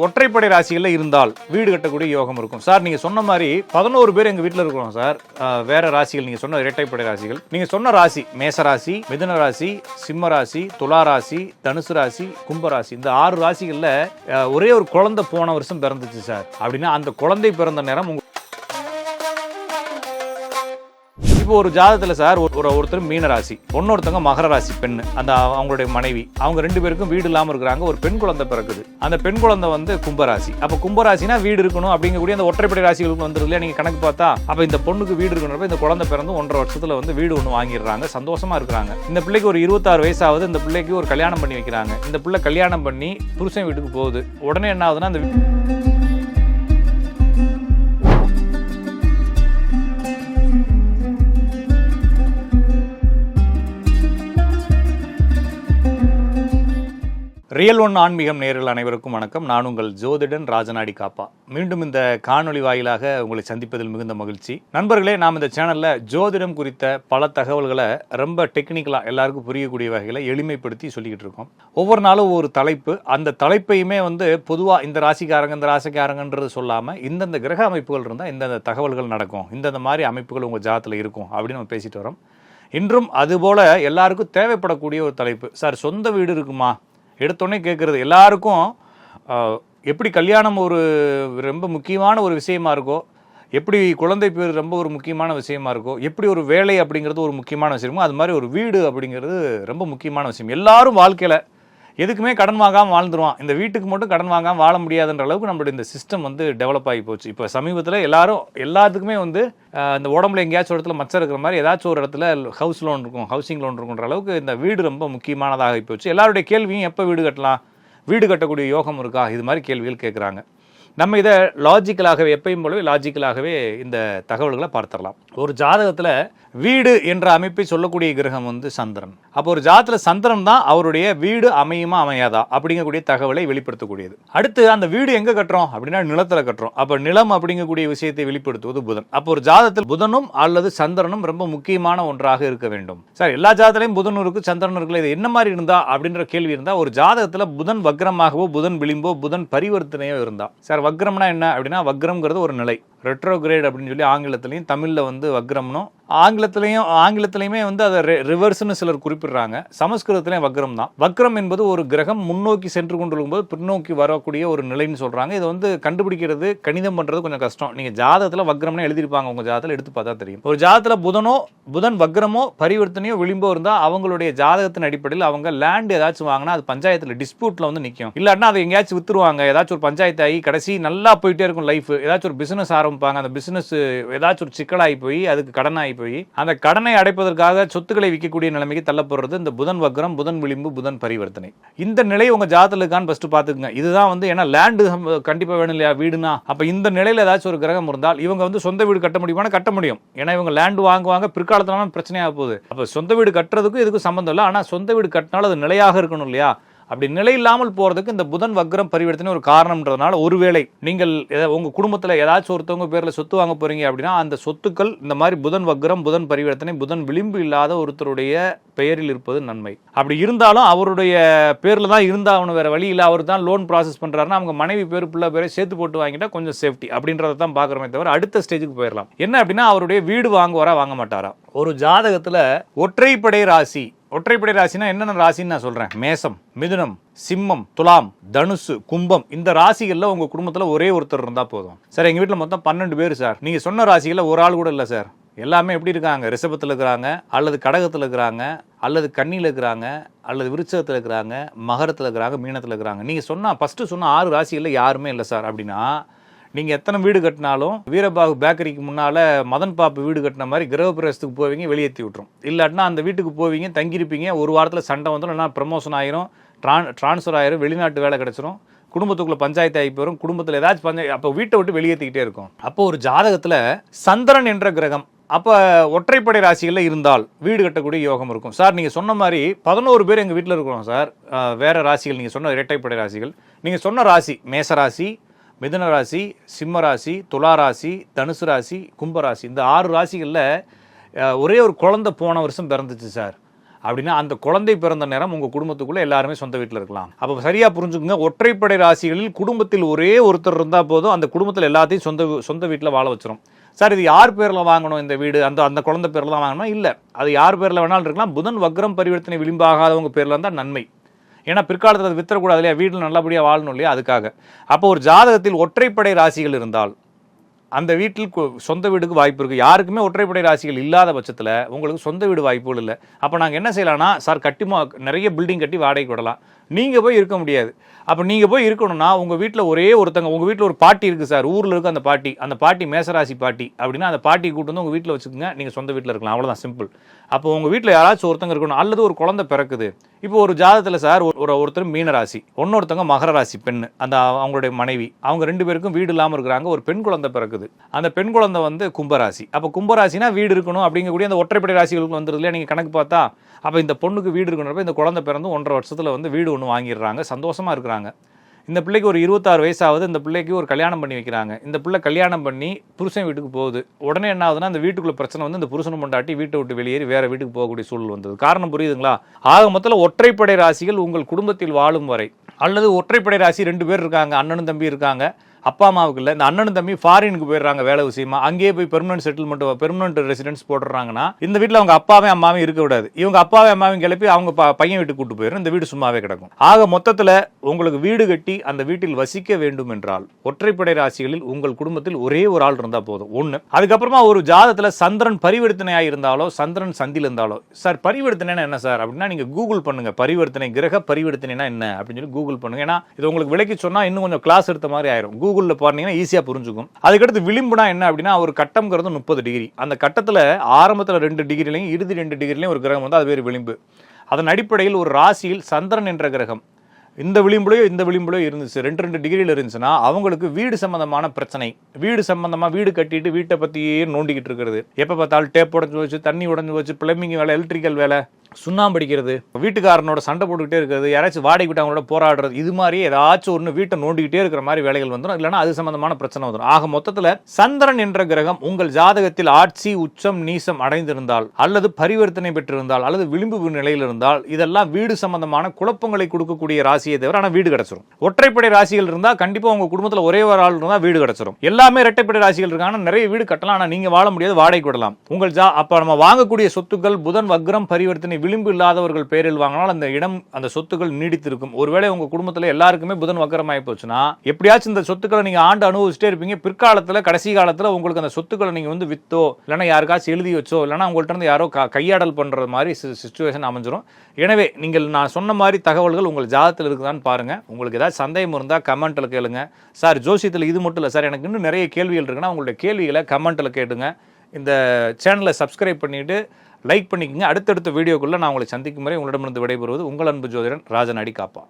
ஒற்றைப்படை ராசிகளில் இருந்தால் வீடு கட்டக்கூடிய யோகம் இருக்கும் சார். நீங்கள் சொன்ன மாதிரி 11 பேர் எங்கள் வீட்டில் இருக்கிறோம் சார். வேற ராசிகள் நீங்கள் சொன்ன இரட்டைப்படை ராசிகள், நீங்கள் சொன்ன ராசி மேச ராசி, மிதுன ராசி, சிம்ம ராசி, துலா ராசி, தனுசு ராசி, கும்ப ராசி, இந்த 6 ராசிகளில் ஒரே ஒரு குழந்தை போன வருஷம் பிறந்துச்சு சார். அப்படின்னா அந்த குழந்தை பிறந்த நேரம் இப்போ ஒரு ஜாதகத்தில் சார் ஒருத்தர் மீன ராசி, இன்னொருத்தவங்க மகர ராசி பெண், அந்த அவங்களுடைய மனைவி, அவங்க 2 பேருக்கும் வீடு இல்லாமல் இருக்கிறாங்க. ஒரு பெண் குழந்தை பிறகுது. அந்த பெண் குழந்தை வந்து கும்பராசி. அப்போ கும்பராசினா வீடு இருக்கணும் அப்படிங்கக்கூடிய அந்த ஒற்றைப்படை ராசிகளுக்கு வந்துருக்கு இல்லையா? நீங்கள் கணக்கு பார்த்தா அப்போ இந்த பொண்ணுக்கு வீடு இருக்கணும். இந்த குழந்தை பிறந்து 1.5 வருஷத்துல வந்து வீடு ஒன்று வாங்கிடுறாங்க, சந்தோஷமா இருக்கிறாங்க. இந்த பிள்ளைக்கு ஒரு 26 வயசாகுது. இந்த பிள்ளைக்கு ஒரு கல்யாணம் பண்ணி வைக்கிறாங்க. இந்த பிள்ளை கல்யாணம் பண்ணி புருஷன் வீட்டுக்கு போகுது. உடனே என்ன ஆகுதுன்னா அந்த ரியல் ஒன் ஆன்மீகம் நேயர்கள் அனைவருக்கும் வணக்கம். நான் உங்கள் ஜோதிடன் ராஜநாடி காப்பா. மீண்டும் இந்த காணொளி வாயிலாக உங்களை சந்திப்பதில் மிகுந்த மகிழ்ச்சி. நண்பர்களே, நாம் இந்த சேனலில் ஜோதிடம் குறித்த பல தகவல்களை ரொம்ப டெக்னிக்கலாக எல்லாருக்கும் புரியக்கூடிய வகையில் எளிமைப்படுத்தி சொல்லிக்கிட்டு இருக்கோம். ஒவ்வொரு நாளும் ஒரு தலைப்பு, அந்த தலைப்பையுமே வந்து பொதுவாக இந்த ராசிக்காரங்க இந்த ராசிக்காரங்கன்றது சொல்லாமல் இந்தந்த கிரக அமைப்புகள் இருந்தால் இந்தந்த தகவல்கள் நடக்கும், இந்தந்த மாதிரி அமைப்புகள் உங்கள் ஜாதத்தில் இருக்கும் அப்படின்னு நம்ம பேசிட்டு வரோம். இன்றும் அதுபோல் எல்லாருக்கும் தேவைப்படக்கூடிய ஒரு தலைப்பு. சார், சொந்த வீடு இருக்குமா? எடுத்தோடனே கேட்குறது எல்லாருக்கும். எப்படி கல்யாணம் ஒரு ரொம்ப முக்கியமான ஒரு விஷயமா இருக்கோ, எப்படி குழந்தை பேர் ரொம்ப ஒரு முக்கியமான விஷயமா இருக்கோ, எப்படி ஒரு வேலை அப்படிங்கிறது ஒரு முக்கியமான விஷயமோ, அது மாதிரி ஒரு வீடு அப்படிங்கிறது ரொம்ப முக்கியமான விஷயம். எல்லாரும் வாழ்க்கையில் எதுக்குமே கடன் வாங்காமல் வாழ்ந்துருவான். இந்த வீட்டுக்கு மட்டும் கடன் வாங்காமல் வாழ முடியாதுன்ற அளவுக்கு நம்மளுடைய இந்த சிஸ்டம் வந்து டெவலப் ஆகி போச்சு. இப்போ சமீபத்தில் எல்லாத்துக்குமே வந்து இந்த உடம்புல எங்கேயாச்சும் ஒரு இடத்துல மச்சம் இருக்கிற மாதிரி ஏதாச்சும் ஒரு இடத்துல ஹவுஸ் லோன் இருக்கும், ஹவுசிங் லோன் இருக்குன்ற அளவுக்கு இந்த வீடு ரொம்ப முக்கியமானதாக போச்சு. எல்லாருடைய கேள்வியும் எப்போ வீடு கட்டலாம், வீடு கட்டக்கூடிய யோகம் இருக்கா, இது மாதிரி கேள்விகள் கேட்குறாங்க. நம்ம இதை லாஜிக்கலாகவே எப்பயும் போலவே லாஜிக்கலாகவே இந்த தகவல்களை பார்த்துடலாம். ஒரு ஜாதகத்தில் வீடு என்ற அமைப்பை சொல்லக்கூடிய கிரகம் வந்து சந்திரன். அப்போ ஒரு ஜாதகத்தில் சந்திரன் தான் அவருடைய வீடு அமையுமா அமையாதா அப்படிங்கக்கூடிய தகவலை வெளிப்படுத்தக்கூடியது. அடுத்து அந்த வீடு எங்கே கட்டுறோம் அப்படின்னா நிலத்தில் கட்டுறோம். அப்போ நிலம் அப்படிங்கக்கூடிய விஷயத்தை வெளிப்படுத்துவது புதன். அப்போ ஒரு ஜாதகத்தில் புதனும் அல்லது சந்திரனும் ரொம்ப முக்கியமான ஒன்றாக இருக்க வேண்டும். சார், எல்லா ஜாதகத்திலையும் புதன் இருக்கு சந்திரன் இருக்குல்ல, இது என்ன மாதிரி இருந்தா அப்படின்ற கேள்வி இருந்தால், ஒரு ஜாதகத்தில் புதன் வக்ரமாகவோ புதன் விளிம்போ புதன் பரிவர்த்தனையோ இருந்தா. சார், வக்ரம்னா என்ன அப்படின்னா, வக்ரம்ங்கிறது ஒரு நிலை, ரெட்ரோகிரேட் அப்படின்னு சொல்லி ஆங்கிலத்திலையும் தமிழில் வந்து வக்ரம்னும், ஆங்கிலத்திலையுமே வந்து அதை ரிவர்ஸ்னு சிலர் குறிப்பிடுறாங்க. சமஸ்கிருதத்திலையும் வக்ரம் தான். வக்ரம் என்பது ஒரு கிரகம் முன்னோக்கி சென்று கொண்டிருக்கும்போது பின்னோக்கி வரக்கூடிய ஒரு நிலைன்னு சொல்றாங்க. இதை வந்து கண்டுபிடிக்கிறது, கணிதம் பண்றது கொஞ்சம் கஷ்டம். நீங்க ஜாதகத்தில் வக்ரம்னு எழுதியிருப்பாங்க, உங்க ஜாதகத்தில் எடுத்து பார்த்தா தெரியும். ஒரு ஜாதகத்தில் புதன் வக்ரமோ பரிவர்த்தனையோ விளிம்போ இருந்தால் அவங்களுடைய ஜாதகத்தின் அடிப்படையில் அவங்க லேண்ட் ஏதாச்சும் வாங்கினா அது பஞ்சாயத்தில் டிஸ்பியூட்ல வந்து நிற்கும். இல்லாட்டினா அதை எங்கேயாச்சும் வித்துருவாங்க. ஏதாச்சும் ஒரு பஞ்சாயத்து ஆகி கடைசி நல்லா போயிட்டே இருக்கும் லைஃப். ஏதாச்சும் ஒரு பிசினஸ் ஆரம்பிப்பாங்க, அந்த பிசினஸ் ஏதாச்சும் ஒரு சிக்கலாகி போய் அதுக்கு கடனாகி போய் அந்த கடனை அடைப்பதற்காக சொத்துக்களை விற்கக்கூடிய நிலைமைக்கு தள்ளப்படுறது இந்த புதன் வக்ரம், புதன் விளிம்பு, புதன் பரிவர்த்தனை. இந்த நிலை உங்க ஜாதகத்துல இருக்கான்னு ஃபர்ஸ்ட் பாத்துக்கங்க. இதுதான் வந்து, ஏன்னா லேண்டு கண்டிப்பா வேணும் இல்லையா, வீடுனா. அப்ப இந்த நிலையில ஏதாச்சும் ஒரு கிரகம் இருந்தால் இவங்க வந்து சொந்த வீடு கட்ட முடியுமா? கட்ட முடியும். ஏன்னா இவங்க லேண்டு வாங்குவாங்க, பிற்காலத்துல பிரச்சனையாக போகுது. அப்ப சொந்த வீடு கட்டுறதுக்கும் இதுக்கும் சம்பந்தம் இல்லை. ஆனா சொந்த வீடு கட்டினாலும் அது நிலையாக இருக்கணும் இல்லையா? அப்படி நிலை இல்லாமல் போறதுக்கு இந்த புதன் வக்ரம் பரிவர்த்தனை ஒரு காரணம்ன்றதுனால, ஒருவேளை நீங்கள் உங்க குடும்பத்தில் ஏதாச்சும் ஒருத்தவங்க பேர்ல சொத்து வாங்க போறீங்க அப்படின்னா அந்த சொத்துக்கள் இந்த மாதிரி புதன் வக்ரம், புதன் பரிவர்த்தனை, புதன் விளிம்பு இல்லாத ஒருத்தருடைய பெயரில் இருப்பது நன்மை. அப்படி இருந்தாலும் அவருடைய பேர்ல தான் இருந்தாகணும், வேற வழி இல்லை. அவர் தான் லோன் ப்ராசஸ் பண்றாருன்னா அவங்க மனைவி பேர் பிள்ளை பேரை சேர்த்து போட்டு வாங்கிட்டா கொஞ்சம் சேஃப்டி அப்படின்றத தான் பாக்குறமே தவிர அடுத்த ஸ்டேஜுக்கு போயிடலாம். என்ன அப்படின்னா, அவருடைய வீடு வாங்குவாரா வாங்க மாட்டாரா? ஒரு ஜாதகத்துல ஒற்றைப்படை ராசி, ஒற்றைப்படை ராசினா என்னென்ன ராசின்னு நான் சொல்றேன். மேசம், மிதுனம், சிம்மம், துலாம், தனுசு, கும்பம், இந்த ராசிகள்ல உங்க குடும்பத்துல ஒரே ஒருத்தர் இருந்தா போதும். சார், எங்க வீட்டுல மொத்தம் 12 பேர் சார். நீங்க சொன்ன ராசிகள்ல ஒரு ஆள் கூட இல்லை சார். எல்லாமே எப்படி இருக்காங்க? ரிஷபத்தில் இருக்கிறாங்க, அல்லது கடகத்தில் இருக்கிறாங்க, அல்லது கன்னியில் இருக்கிறாங்க, அல்லது விருச்சகத்தில் இருக்கிறாங்க, மகரத்தில் இருக்கிறாங்க, மீனத்தில் இருக்கிறாங்க. நீங்கள் ஃபஸ்ட்டு சொன்ன 6 ராசிகளில் யாருமே இல்லை சார். அப்படின்னா நீங்கள் எத்தனை வீடு கட்டினாலும் வீரபாகு பேக்கரிக்கு முன்னால் மதன் பாப்பு வீடு கட்டின மாதிரி கிரகப்பிரவேசத்துக்கு போவீங்க, வெளியேற்றி விட்டுரும். இல்லாட்டினா அந்த வீட்டுக்கு போவீங்க, தங்கியிருப்பீங்க, ஒரு வாரத்தில் சண்டை வந்துடும், இல்லைனா ப்ரமோஷன் ஆயிரும், ட்ரான்ஸ்ஃபர் ஆயிரும், வெளிநாட்டு வேலை கிடச்சிரும், குடும்பத்துக்குள்ள பஞ்சாயத்து ஆகி போயிடும், குடும்பத்தில் ஏதாச்சும் பஞ்சாயத்து, அப்போ வீட்டை விட்டு வெளியேற்றிக்கிட்டே இருக்கும். அப்போ ஒரு ஜாதகத்தில் சந்திரன் என்ற கிரகம் அப்போ ஒற்றைப்படை ராசிகளில் இருந்தால் வீடு கட்டக்கூடிய யோகம் இருக்கும். சார், நீங்கள் சொன்ன மாதிரி 11 பேர் எங்கள் வீட்டில் இருக்கிறோம் சார். வேற ராசிகள் நீங்கள் சொன்ன இரட்டைப்படை ராசிகள், நீங்கள் சொன்ன ராசி மேச ராசி, மிதுன ராசி, சிம்ம ராசி, துலா ராசி, தனுசு ராசி, கும்ப ராசி, இந்த 6 ராசிகளில் ஒரே ஒரு குழந்தை போன வருஷம் பிறந்துச்சு சார். அப்படின்னா அந்த குழந்தை பிறந்த நேரம் உங்கள் குடும்பத்துக்குள்ளே எல்லாருமே சொந்த வீட்டில் இருக்கலாம். அப்போ சரியாக புரிஞ்சுக்குங்க, ஒற்றைப்படை ராசிகளில் குடும்பத்தில் ஒரே ஒருத்தர் இருந்தால் போதும் அந்த குடும்பத்தில் எல்லாத்தையும் சொந்த வீட்டில் வாழ வச்சிரும். சார் இது யார் பேரில் வாங்கணும் இந்த வீடு, அந்த குழந்தை பேரில் தான் வாங்கணும்? இல்லை, அது யார் பேரில் வேணாலும் இருக்கலாம். புதன் வக்ரம் பரிவர்த்தனை விளிம்பாகாதவங்க பேரில் இருந்தால் நன்மை. ஏன்னா பிற்காலத்தில் அது வித்தரக்கூடாது இல்லையா, வீட்டில் நல்லபடியாக வாழணும் இல்லையா, அதுக்காக. அப்போ ஒரு ஜாதகத்தில் ஒற்றைப்படை ராசிகள் இருந்தால் அந்த வீட்டில் சொந்த வீடுக்கு வாய்ப்பு இருக்குது. யாருக்குமே ஒற்றைப்படை ராசிகள் இல்லாத பட்சத்தில் உங்களுக்கு சொந்த வீடு வாய்ப்புகள் இல்லை. அப்போ நாங்கள் என்ன செய்யலாம்னா, சார் நிறைய பில்டிங் கட்டி வாடகைக்கு விடலாம், நீங்கள் போய் இருக்க முடியாது. அப்போ நீங்கள் போய் இருக்கணும்னா உங்கள் வீட்டில் ஒரே ஒருத்தங்க, உங்கள் வீட்டில் ஒரு பாட்டி இருக்குது சார், ஊரில் இருக்க அந்த பாட்டி மேசராசி பாட்டி அப்படின்னா அந்த பாட்டியை கூட்டு வந்து உங்கள் வீட்டில் வச்சுக்கோங்க, நீங்கள் சொந்த வீட்டில் இருக்கலாம். அவ்வளோதான், சிம்பிள். அப்போ உங்கள் வீட்டில் யாராச்சும் ஒருத்தங்க இருக்கணும். அல்லது ஒரு குழந்தை பிறக்குது. இப்போ ஒரு ஜாதகத்தில் சார் ஒருத்தர் மீனராசி, இன்னொருத்தங்க மகர ராசி பெண், அவங்களுடைய மனைவி, அவங்க 2 பேருக்கும் வீடு இல்லாமல் இருக்கிறாங்க. ஒரு பெண் குழந்தை பிறக்குது. அந்த பெண் குழந்தை வந்து கும்பராசி. அப்போ கும்பராசினா வீடு இருக்கணும் அப்படிங்கக்கூடிய அந்த ஒற்றைப்படை ராசிகளுக்கு வந்துருது இல்லையா, நீங்கள் கணக்கு பார்த்தா. அப்போ இந்த பொண்ணுக்கு வீடு இருக்கணும்ப்ப இந்த குழந்தை பிறந்து 1.5 வருஷத்தில் வந்து வீடு ஒன்று வாங்கிடுறாங்க, சந்தோஷமாக இருக்கிறாங்க. இந்த பிள்ளைக்கு ஒரு 26 வயசாகுது. இந்த பிள்ளைக்கு ஒரு கல்யாணம் பண்ணி வைக்கிறாங்க. இந்த பிள்ளை கல்யாணம் பண்ணி புருஷன் வீட்டுக்கு போகுது. உடனே என்ன ஆகுதுன்னா, அந்த வீட்டுக்குள்ள பிரச்சனை வந்து இந்த புருஷனை பொண்டாட்டி வீட்டை விட்டு வெளியேறி வேற வீட்டுக்கு போகக்கூடிய சூழல் வந்தது. காரணம் புரியுதுங்களா? ஆக மொத்தத்தில் ஒற்றைப்படை ராசிகள் உங்கள் குடும்பத்தில் வாழும் வரை, அல்லது ஒற்றைப்படை ராசி 2 பேர் இருக்காங்க, அண்ணனும் தம்பி இருக்காங்க, அப்பா அம்மாவுக்கு இல்லை, இந்த அண்ணனும் தம்பி ஃபாரினுக்கு போயிடுறாங்க வேலை விஷயமா, அங்கேயே போய் பெர்மனன்ட் ரெசிடென்ஸ் போட்டுறாங்கன்னா இந்த வீட்டில் அவங்க அப்பாவே அம்மாவும் இருக்கக்கூடாது. இவங்க அப்பாவே அம்மாவும் கிளப்பி அவங்க பையன் வீட்டுக்கு கூட்டு போயிடும், இந்த வீடு சும்மாவே கிடக்கும். ஆக மொத்தத்தில் உங்களுக்கு வீடு கட்டி அந்த வீட்டில் வசிக்க வேண்டும் என்றால் ஒற்றைப்படை ராசிகளில் உங்கள் குடும்பத்தில் ஒரே ஒரு ஆள் இருந்தால் போதும். ஒன்று. அதுக்கப்புறமா ஒரு ஜாதகத்தில் சந்திரன் பரிவர்த்தனையாக இருந்தாலோ சந்திரன் சந்தியில் இருந்தாலோ, சார் பரிவர்த்தனைனா என்ன சார் அப்படின்னா நீங்கள் கூகுள் பண்ணுங்க, பரிவர்த்தனை கிரக பரிவர்த்தனைனா என்ன அப்படின்னு சொல்லி கூகுள் பண்ணுங்க. ஏன்னா இது உங்களுக்கு விலைக்கு சொன்னால் இன்னும் கொஞ்சம் கிளாஸ் எடுத்த மாதிரி ஆயிரும். கூகுளில் போனீங்கன்னா ஈஸியாக புரிஞ்சுக்கும். அதுக்கடுத்து விளிம்புனா என்ன அப்படின்னா, ஒரு கட்டம்ங்கிறது 30 டிகிரி. அந்த கட்டத்தில் ஆரம்பத்தில் 2 டிகிரிலையும் இறுதி 2 டிகிரிலையும் ஒரு கிரகம் வந்து அது பேர் விளிம்பு. அதன் அடிப்படையில் ஒரு ராசியில் சந்திரன் என்ற கிரகம் இந்த விளிம்புலையோ இருந்துச்சு, 2 டிகிரியில் இருந்துச்சுன்னா அவங்களுக்கு வீடு சம்பந்தமான பிரச்சனை, வீடு சம்பந்தமாக வீடு கட்டிட்டு வீட்டை பற்றியே நோண்டிக்கிட்டு இருக்கிறது, எப்போ பார்த்தாலும் டேப் உடஞ்சி வச்சு, தண்ணி உடஞ்சி வச்சு, பிளம்பிங் வேலை, எலக்ட்ரிக்கல் வேலை, சுண்ணாம்பு அடிக்கிறது, வீட்டுக்காரனோட சண்டை போட்டுக்கிட்டே இருக்கிறது, யாராச்சும் வாடகை விட்டு அவங்களோட போராடுறது, இது மாதிரி ஏதாச்சும் ஒன்று வீட்டை நோண்டிக்கிட்டே இருக்கிற மாதிரி வேலைகள் வந்துடும். இல்லைன்னா அது சம்பந்தமான பிரச்சனை வந்துடும். ஆக மொத்தத்தில் சந்திரன் என்ற கிரகம் உங்கள் ஜாதகத்தில் ஆட்சி, உச்சம், நீசம் அடைந்திருந்தால், அல்லது பரிவர்த்தனை பெற்றிருந்தால், அல்லது விளிம்பு நிலையில் இருந்தால், இதெல்லாம் வீடு சம்பந்தமான குழப்பங்களை கொடுக்கக்கூடிய ராசியை தவிர ஆனால் வீடு கிடைச்சிரும். ஒற்றைப்படை ராசிகள் இருந்தால் கண்டிப்பாக உங்கள் குடும்பத்தில் ஒரே ஒரு ஆள் இருந்தால் வீடு கிடைச்சிரும். எல்லாமே இரட்டைப்படை ராசிகள் இருக்காங்கன்னா நிறைய வீடு கட்டலாம், ஆனால் நீங்கள் வாழ முடியாது, வாடகை விடலாம். அப்போ நம்ம வாங்கக்கூடிய சொத்துக்கள் புதன் வக்ரம் பரிவர்த்தனை விளிம்பு இல்லாதவர்கள் பேரில் வாங்கினால் அந்த சொத்துக்கள் நீடித்திருக்கும். ஒருவேளை உங்க குடும்பத்தில் எல்லாருக்குமே புதன் வக்கரமாயி போச்சுன்னா எப்படியாச்சும் இந்த சொத்துக்களை நீங்க ஆண்டு அனுபவிச்சுட்டே இருப்பீங்க. பிற்காலத்தில் கடைசி காலத்தில் உங்களுக்கு அந்த சொத்துக்களை நீங்க வந்து வித்தோ இல்லைன்னா யாருக்காச்சும் எழுதி வச்சோ இல்லைன்னா உங்கள்கிட்ட இருந்து யாரோ கையாடல் பண்ற மாதிரி சிச்சுவேஷன் அமைஞ்சிரும். எனவே நீங்கள் நான் சொன்ன மாதிரி தகவல்கள் உங்கள் ஜாதகத்தில் இருக்குதான்னு பாருங்க. உங்களுக்கு ஏதாவது சந்தேகம் இருந்தால் கமெண்ட்ல கேளுங்க. சார் ஜோசியத்தில் இது மட்டும் இல்லை சார், எனக்கு இன்னும் நிறைய கேள்விகள் இருக்குன்னா உங்களுடைய கேள்விகளை கமெண்ட்ல கேட்டுங்க. இந்த சேனலை சப்ஸ்கிரைப் பண்ணிட்டு லைக் பண்ணிக்கங்க. அடுத்தடுத்த வீடியோக்குள்ள நான் உங்களை சந்திக்கும் வரை உங்களிடமிருந்து விடைபெறுவது உங்கள் அன்பு ஜோதிடன் ராஜநாடி காப்பா.